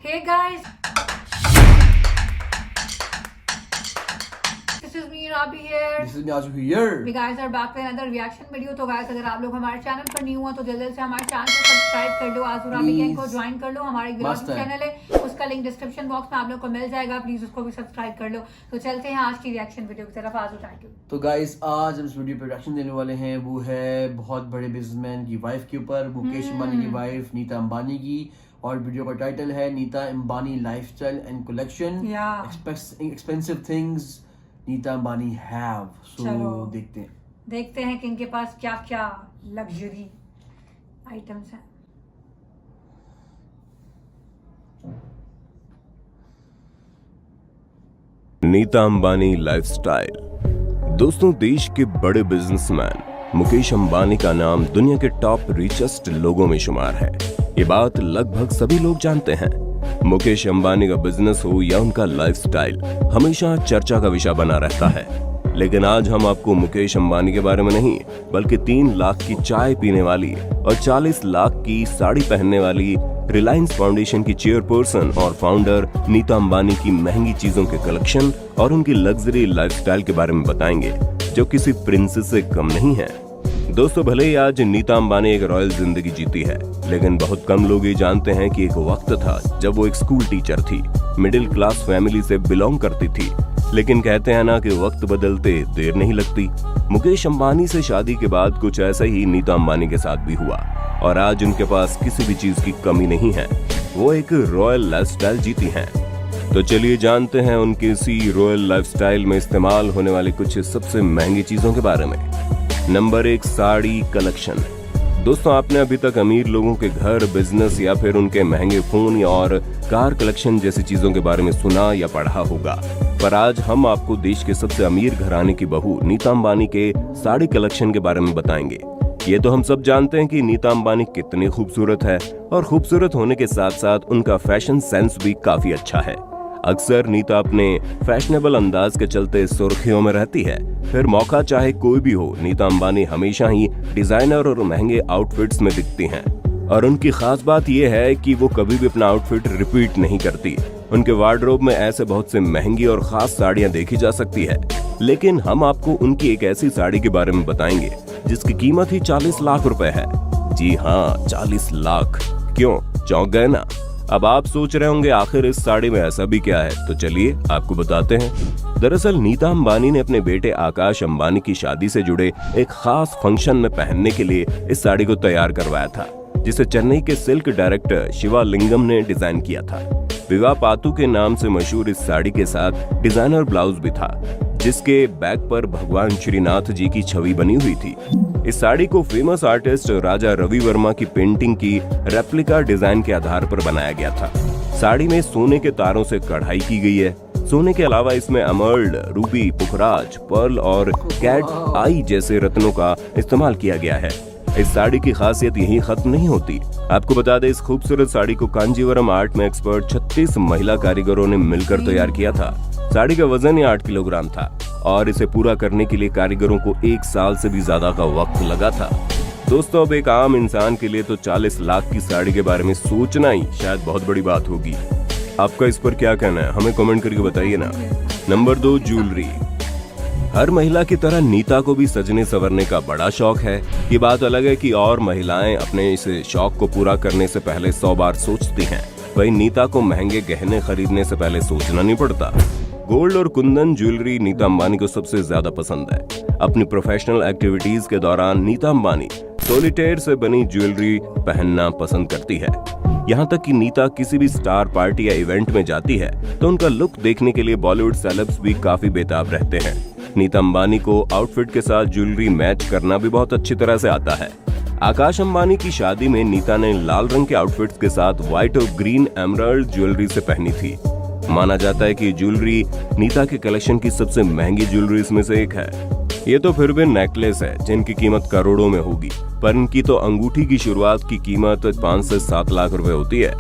Hey guys, this is me Rabi here. This is me Ajul here. We guys are back with another reaction video. तो guys अगर आप लोग हमारे channel पर new हो तो जल्दी से हमारे चैनल को सब्सक्राइब कर लो, आजू राबी गैंग को ज्वाइन कर लो. हमारा एक व्लॉगिंग चैनल है, उसका लिंक डिस्क्रिप्शन बॉक्स में आप लोग को मिल जाएगा. प्लीज उसको भी सब्सक्राइब कर लो. तो चलते हैं आज की रिएक्शन वीडियो की तरफ. आजू थैंक यू. तो गाइस आज हम इस वीडियो पे रिएक्शन देने वाले हैं. वो है बहुत बड़े बिजनेसमैन की वाइफ के ऊपर, मुकेश अंबानी की वाइफ नीता अंबानी की. और वीडियो का टाइटल है Nita Ambani lifestyle and collection. Expensive things Nita Ambani have. So देखते हैं कि इनके पास क्या क्या लग्जरी आइटम्स हैं. नीता अंबानी लाइफस्टाइल. दोस्तों, देश के बड़े बिजनेसमैन मुकेश अंबानी का नाम दुनिया के टॉप रिचेस्ट लोगों में शुमार है. ये बात लगभग सभी लोग जानते हैं. मुकेश अंबानी का बिजनेस हो या उनका लाइफस्टाइल हमेशा चर्चा का विषय बना रहता है. लेकिन आज हम आपको मुकेश अंबानी के बारे में नहीं, बल्कि 3 लाख की चाय पीने वाली और 40 लाख की साड़ी पहनने वाली रिलायंस फाउंडेशन की चेयरपर्सन और फाउंडर नीता अंबानी की महंगी चीजों के कलेक्शन और उनकी लग्जरी लाइफस्टाइल के बारे में बताएंगे, जो किसी प्रिंसेस से कम नहीं है. दोस्तों, भले ही आज नीता अंबानी एक रॉयल जिंदगी जीती है, लेकिन बहुत कम लोग ये जानते हैं कि एक वक्त था जब वो एक स्कूल टीचर थी, मिडिल क्लास फैमिली से बिलोंग करती थी. लेकिन कहते हैं ना कि वक्त बदलते देर नहीं लगती. मुकेश अंबानी से शादी के बाद कुछ ऐसा ही नीता अंबानी के साथ भी हुआ और आज उनके पास किसी भी चीज की कमी नहीं है. वो एक रॉयल लाइफस्टाइल जीती हैं. तो चलिए जानते हैं उनकी इसी रॉयल लाइफस्टाइल में इस्तेमाल होने वाली कुछ सबसे महंगी चीजों के बारे में. Number 1, sari collection. दोस्तों, आपने अभी तक अमीर लोगों के घर, बिजनेस या फिर उनके महंगे फोन या और कार कलेक्शन जैसी चीजों के बारे में सुना या पढ़ा होगा, पर आज हम आपको देश के सबसे अमीर घराने की बहू नीता अंबानी के साड़ी कलेक्शन के बारे में बताएंगे. ये तो हम सब जानते हैं कि नीता अंबानी कितनी खूबसूरत है और खूबसूरत होने के साथ साथ उनका फैशन सेंस भी काफी अच्छा है. अक्सर नीता अपने फैशनेबल अंदाज के चलते सुर्खियों में रहती है. फिर मौका चाहे कोई भी हो, नीता अंबानी हमेशा ही डिजाइनर और महंगे आउटफिट्स में दिखती हैं. और उनकी खास बात यह है कि वो कभी भी अपना आउटफिट रिपीट नहीं करती. उनके वार्डरोब में ऐसे बहुत से महंगी और खास साड़ियां देखी जा सकती है. लेकिन हम आपको उनकी एक ऐसी साड़ी के बारे में बताएंगे जिसकी कीमत ही 40 लाख रुपए है. जी हाँ, 40 लाख. क्यों, चौंक गए ना? अब आप सोच रहे होंगे आखिर इस साड़ी में ऐसा भी क्या है, तो चलिए आपको बताते हैं. दरअसल नीता अंबानी ने अपने बेटे आकाश अंबानी की शादी से जुड़े एक खास फंक्शन में पहनने के लिए इस साड़ी को तैयार करवाया था, जिसे चेन्नई के सिल्क डायरेक्टर शिवा लिंगम ने डिजाइन किया था. विवाह पातू के नाम से मशहूर इस साड़ी के साथ डिजाइनर ब्लाउज भी था, जिसके बैक पर भगवान श्रीनाथ जी की छवि बनी हुई थी. इस साड़ी को फेमस आर्टिस्ट राजा रवि वर्मा की पेंटिंग की रेप्लिका डिजाइन के आधार पर बनाया गया था. साड़ी में सोने के तारों से कढ़ाई की गई है. सोने के अलावा इसमें एमर्ल्ड, रूबी, पुखराज, पर्ल और कैट आई जैसे रत्नों का इस्तेमाल किया गया है. इस साड़ी की खासियत यही खत्म नहीं होती. आपको बता दें, इस खूबसूरत साड़ी को कांजीवरम आर्ट में एक्सपर्ट 36 महिला कारीगरों ने मिलकर तैयार किया था. साड़ी का वजन ही 8 किलोग्राम था और इसे पूरा करने के लिए कारीगरों को 1 साल से भी ज्यादा का वक्त लगा था. दोस्तों, अब एक आम इंसान के लिए तो 40 लाख की साड़ी के बारे में सोचना ही शायद बहुत बड़ी बात होगी. आपका इस पर क्या कहना है, हमें कमेंट करके बताइए ना. Number 2, jewellery. हर महिला की तरह नीता को भी सजने संवरने का बड़ा शौक है. ये बात अलग है कि और महिलाएं अपने इस शौक को पूरा करने से पहले 100 बार सोचती हैं. वहीं नीता को महंगे गहने खरीदने से पहले सोचना नहीं पड़ता. गोल्ड और कुंदन ज्वेलरी नीता अंबानी को सबसे ज्यादा पसंद है. अपनी प्रोफेशनल एक्टिविटीज के दौरान नीता अंबानी सॉलिटेयर से बनी ज्वेलरी पहनना पसंद करती है. यहाँ तक कि नीता किसी भी स्टार पार्टी या इवेंट में जाती है तो उनका लुक देखने के लिए बॉलीवुड सेलेब्स भी काफी बेताब रहते हैं. नीता अंबानी को आउटफिट के साथ ज्वेलरी मैच करना भी बहुत अच्छी तरह से आता है. आकाश अंबानी की शादी में नीता ने लाल रंग के आउटफिट्स के साथ व्हाइट और ग्रीन एमराल्ड ज्वेलरी से पहनी थी. माना जाता है कि ज्वेलरी नीता के कलेक्शन की सबसे महंगी ज्वेलरीज में से एक है. ये तो फिर भी नेकलेस है जिनकी कीमत करोड़ों में होगी, पर इनकी तो अंगूठी की शुरुआत की कीमत 5 से 7 लाख रुपए होती है.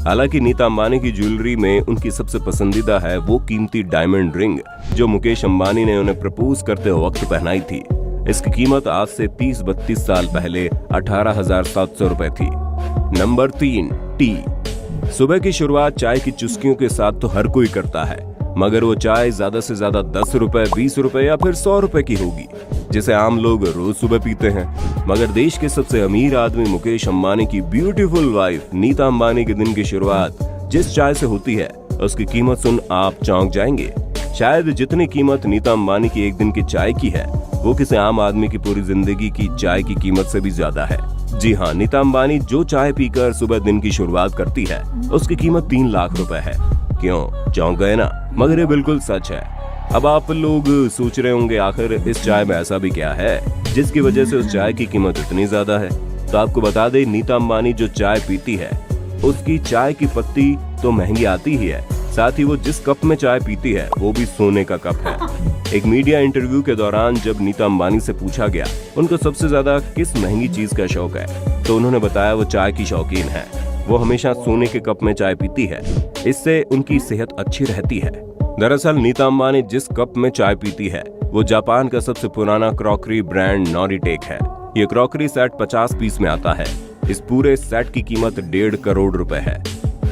हालांकि नीता अंबानी की ज्वेलरी में उनकी सबसे पसंदीदा है वो कीमती डायमंड रिंग जो मुकेश अंबानी ने उन्हें प्रपोज करते वक्त पहनाई थी. इसकी कीमत आज से 30-32 साल पहले 18,700 रुपए थी. Number 3, T. सुबह की शुरुआत चाय की चुस्कियों के साथ तो हर कोई करता है, मगर वो चाय ज्यादा से ज्यादा 10 रुपए, 20 रुपए या फिर 100 रुपए की होगी, जिसे आम लोग रोज सुबह पीते हैं। मगर देश के सबसे अमीर आदमी मुकेश अंबानी की ब्यूटीफुल वाइफ नीता अंबानी के दिन की शुरुआत जिस चाय से होती है, उसकी कीमत सुन आप चौंक जाएंगे। शायद जितनी कीमत नीता अंबानी की एक दिन की चाय की है, वो किसी आम आदमी की पूरी जिंदगी की चाय की कीमत से भी ज्यादा है। जी हाँ, नीता अंबानी जो चाय पीकर सुबह दिन की शुरुआत करती है, उसकी कीमत 3 लाख रुपए है। क्यों, चौंक गए ना? मगर ये बिल्कुल सच है। अब आप लोग सोच रहे होंगे आखिर इस चाय में ऐसा भी क्या है जिसकी वजह से उस चाय की कीमत इतनी ज्यादा है। तो आपको बता दें, नीता अंबानी जो चाय पीती है, उसकी चाय की पत्ती तो महंगी आती ही है, साथ ही वो जिस कप में चाय पीती है वो भी सोने का कप है। एक मीडिया इंटरव्यू के दौरान जब नीता अंबानी से पूछा गया उनको सबसे ज्यादा किस महंगी चीज का शौक है, तो उन्होंने बताया वो चाय की शौकीन है। वो हमेशा सोने के कप में चाय पीती है, इससे उनकी सेहत अच्छी रहती है। दरअसल नीता अंबानी जिस कप में चाय पीती है वो जापान का सबसे पुराना क्रॉकरी ब्रांड नॉरिटेक है। ये क्रॉकरी सेट 50 पीस में आता है। इस पूरे सेट की कीमत 1.5 करोड़ रुपए है।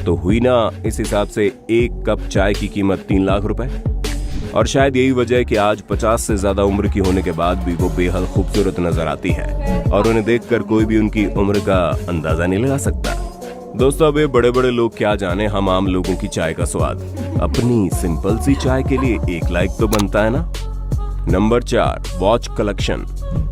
तो हुई ना इस हिसाब से एक कप चाय की कीमत 3 लाख रुपए। और शायद यही वजह है कि आज 50 से ज्यादा उम्र की होने के बाद भी वो बेहद खूबसूरत नजर आती है और उन्हें देखकर कोई भी उनकी उम्र का अंदाजा नहीं लगा सकता। दोस्तों, अब ये बड़े बड़े लोग क्या जाने हम आम लोगों की चाय का स्वाद। अपनी सिंपल सी चाय के लिए 1 लाइक तो बनता है ना। Number 4, watch collection.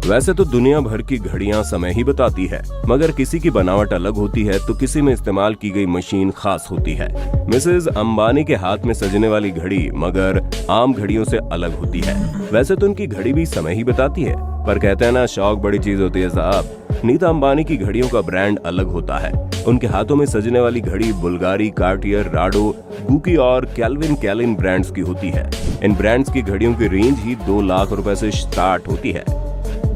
वैसे तो दुनिया भर की घड़ियां समय ही बताती है, मगर किसी की बनावट अलग होती है तो किसी में इस्तेमाल की गई मशीन खास होती है। मिसेज अंबानी के हाथ में सजने वाली घड़ी मगर आम घड़ियों से अलग होती है। वैसे तो उनकी घड़ी भी समय ही बताती है, पर कहते हैं ना, शौक बड़ी चीज होती है साहब। नीता अंबानी की घड़ियों का ब्रांड अलग होता है। उनके हाथों में सजने वाली घड़ी बुल्गारी, कार्टियर, राडो, गुकी और कैल्विन कैलिन ब्रांड्स की होती है। इन ब्रांड्स की घड़ियों की रेंज ही 2 लाख रुपए से स्टार्ट होती है।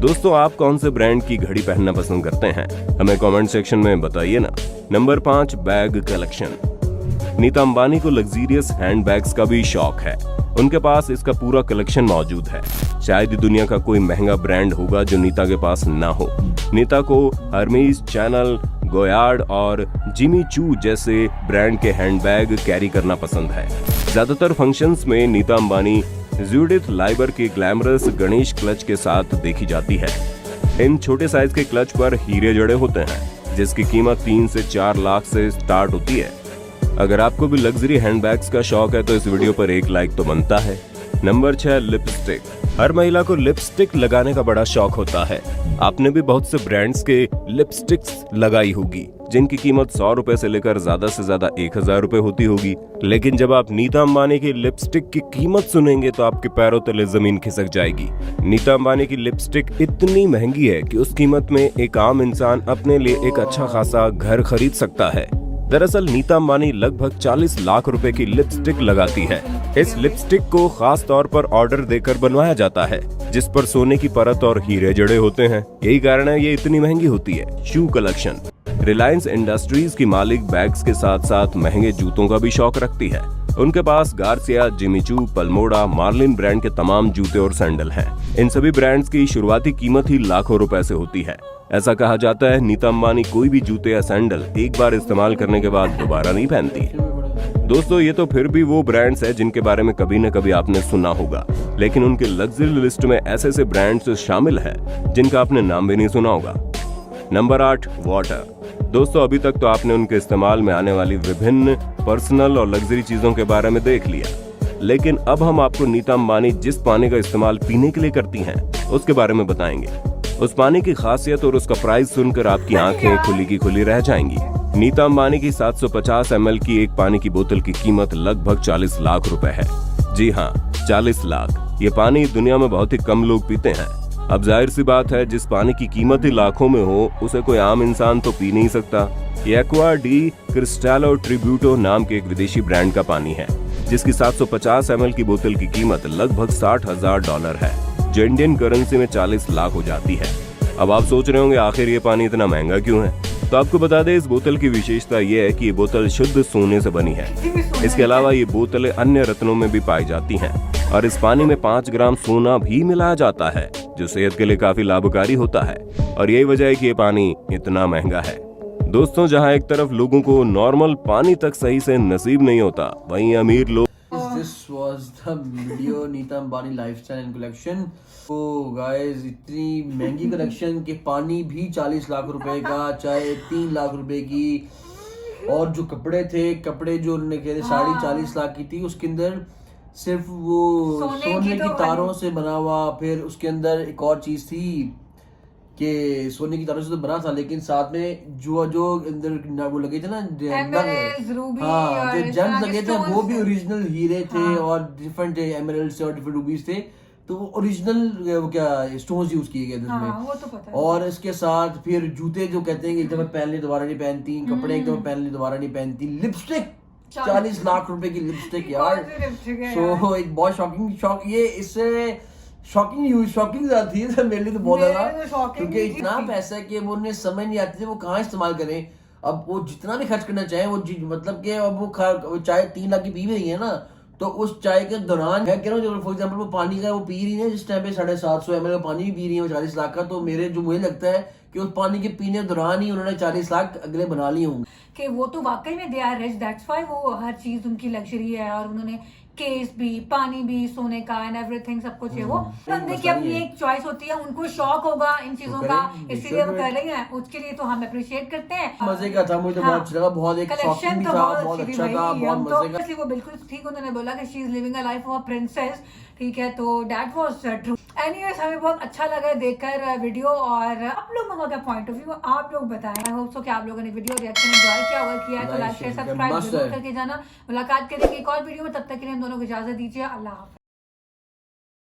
दोस्तों, आप कौन से ब्रांड की घड़ी पहनना पसंद करते हैं, हमें कमेंट सेक्शन में बताइए ना। Number 5, bag collection. Nita Ambani को लग्जरियस हैंड बैग्स का भी शौक है। उनके पास इसका पूरा कलेक्शन मौजूद है। शायद दुनिया का कोई महंगा ब्रांड होगा जो नीता के पास ना हो। नीता को हर्मीज, चैनल, गोयार्ड और जिमी चू जैसे ब्रांड के हैंडबैग कैरी करना पसंद है। ज्यादातर फंक्शंस में नीता अंबानी जूडिथ लाइबर के ग्लैमरस गणेश क्लच के साथ देखी जाती है। इन छोटे साइज के क्लच पर हीरे जड़े होते हैं, जिसकी कीमत 3 से 4 लाख से स्टार्ट होती है। अगर आपको भी लग्जरी हैंडबैग्स का शौक है तो इस वीडियो पर 1 लाइक तो बनता है। Number 6, lipstick. हर महिला को लिपस्टिक लगाने का बड़ा शौक होता है। आपने भी बहुत से ब्रांड्स के लिपस्टिक्स लगाई होगी, जिनकी कीमत 100 रुपए से लेकर ज्यादा से ज्यादा 1000 रुपए होती होगी। लेकिन जब आप नीता अंबानी की लिपस्टिक की कीमत सुनेंगे तो आपके पैरों तले जमीन खिसक जाएगी। नीता अंबानी की लिपस्टिक इतनी महंगी है कि उस कीमत में एक आम इंसान अपने लिए एक अच्छा खासा घर खरीद सकता है। दरअसल नीता अंबानी लगभग 40 लाख रुपए की लिपस्टिक लगाती है। इस लिपस्टिक को खास तौर पर ऑर्डर देकर बनवाया जाता है, जिस पर सोने की परत और हीरे जड़े होते हैं। यही कारण है ये इतनी महंगी होती है। Shoe collection. रिलायंस इंडस्ट्रीज की मालिक बैग्स के साथ साथ महंगे जूतों का भी शौक रखती है। उनके पास Garcia, Jimmy Choo, पल्मोडा, Marlin brand के तमाम जूते और सैंडल हैं। इन सभी ब्रांड्स की शुरुआती कीमत ही लाखों रुपए से होती है। ऐसा कहा जाता है नीता अंबानी कोई भी जूते या सैंडल एक बार इस्तेमाल करने के बाद दोबारा नहीं पहनती। दोस्तों, ये तो फिर भी वो ब्रांड्स हैं जिनके बारे में कभी न कभी आपने सुना होगा, लेकिन उनके लग्जरी लिस्ट में ऐसे ऐसे ब्रांड्स शामिल हैं जिनका आपने नाम भी नहीं सुना होगा। Number 8, water. दोस्तों, अभी तक तो आपने उनके इस्तेमाल में आने वाली विभिन्न पर्सनल और लग्जरी चीजों के बारे में देख लिया, लेकिन अब हम आपको नीता अंबानी जिस पानी का इस्तेमाल पीने के लिए करती हैं उसके बारे में बताएंगे। उस पानी की खासियत और उसका प्राइस सुनकर आपकी आंखें खुली की खुली रह जाएंगी। नीता अंबानी की 750 ml की एक पानी की बोतल की कीमत लगभग 40 लाख रुपए है। जी हाँ, 40 लाख। ये पानी दुनिया में बहुत ही कम लोग पीते हैं। अब जाहिर सी बात है, जिस पानी की कीमत ही लाखों में हो उसे कोई आम इंसान तो पी नहीं सकता। ये एक्वा डी क्रिस्टालो ट्रिब्यूटो नाम के एक विदेशी ब्रांड का पानी है, जिसकी 750 ml की बोतल की कीमत लगभग $60,000 है, जो इंडियन करेंसी में 40 लाख हो जाती है। अब आप सोच रहे होंगे आखिर ये पानी इतना महंगा क्यों है? तो आपको बता दें, इस बोतल की विशेषता ये है कि ये बोतल शुद्ध सोने से बनी है। इसके अलावा ये बोतलें अन्य रत्नों में भी पाई जाती हैं और इस पानी में 5 ग्राम सोना भी मिलाया जाता है, जो सेहत के लिए काफी लाभकारी होता है और यही वजह है कि ये पानी इतना महंगा है। दोस्तों, जहां एक तरफ लोगों को नॉर्मल पानी तक सही से नसीब नहीं होता, वहीं अमीर लोग This was the video Nita Ambani lifestyle and collection. तो गाइस, इतनी महंगी कलेक्शन के पानी भी 40 लाख रुपए का, चाहे 3 लाख रुपए की, और जो कपड़े थे, कपड़े जो उन्होंने कहे थे 40 लाख की थी, उसके अंदर सिर्फ वो सोने की तारों से बना हुआ। फिर उसके अंदर एक और चीज थी कि सोने की तारों से तो बना था, लेकिन साथ में जो अंदर वो लगे थे ना, हाँ, जो जेम्स लगे थे वो भी ओरिजिनल हीरे थे, और डिफरेंट एमराल्ड्स थे और डिफरेंट रूबीज थे। तो ओरिजिनल क्या स्टोन्स यूज किए गए थे उसमें। वो तो पता है। और इसके साथ फिर जूते जो कहते हैं कि एक दफा पहन ली दोबारा नहीं पहनती, कपड़े एक दफा पहन ली दोबारा नहीं पहनती, लिपस्टिक 40 लाख रुपए की लिपस्टिक यार। सो एक बहुत शॉकिंग ये इससे शॉकिंग ज्यादा थी मेरे लिए तो बहुत ज्यादा, क्योंकि इतना पैसा है कि वो उन्हें समझ नहीं आती थी वो कहाँ इस्तेमाल करें। अब वो जितना भी खर्च करना चाहे, वो मतलब कि अब वो चाय 3 लाख की पी भी रही है ना, तो उस चाय के दौरान मैं कह रहा हूँ, फॉर एग्जाम्पल वो पानी का वो पी रही है जिस टाइम पे 750 ml का पानी भी पी रही है 40 लाख का, तो मुझे लगता है कि उस पानी के पीने के दौरान ही उन्होंने 40 लाख अगले बना लिए होंगे। कि वो तो वाकई में they are rich, that's why वो हर चीज उनकी लग्जरी है, और उन्होंने केस भी, पानी भी, सोने का एंड एवरीथिंग सब कुछ है। वो बंदे की अपनी एक चॉइस होती है, उनको शौक होगा इन चीजों का, इसलिए वो कर रही है। उसके लिए तो हम अप्रिशिएट करते हैं। मजे का था, मुझे बहुत अच्छा लगा, बहुत एक शॉकिंग भी था, बहुत अच्छा था, बहुत मजे का। वो बिल्कुल ठीक, उन्होंने बोला कि she is living a life of a princess, ठीक है, तो दैट वाज ट्रू। एनीवेज, हमें बहुत अच्छा लगा देखकर वीडियो, और आप लोगों का पॉइंट ऑफ व्यू आप लोग बताएं। आई होप सो कि आप लोगों ने वीडियो रिएक्शन एंजॉय किया होगा, किया तो लाइक शेयर सब्सक्राइब जरूर करके जाना। मुलाकात करेंगे एक और वीडियो में, तब तक के लिए हम दोनों को इजाजत दीजिए। अल्लाह हाफ़िज़।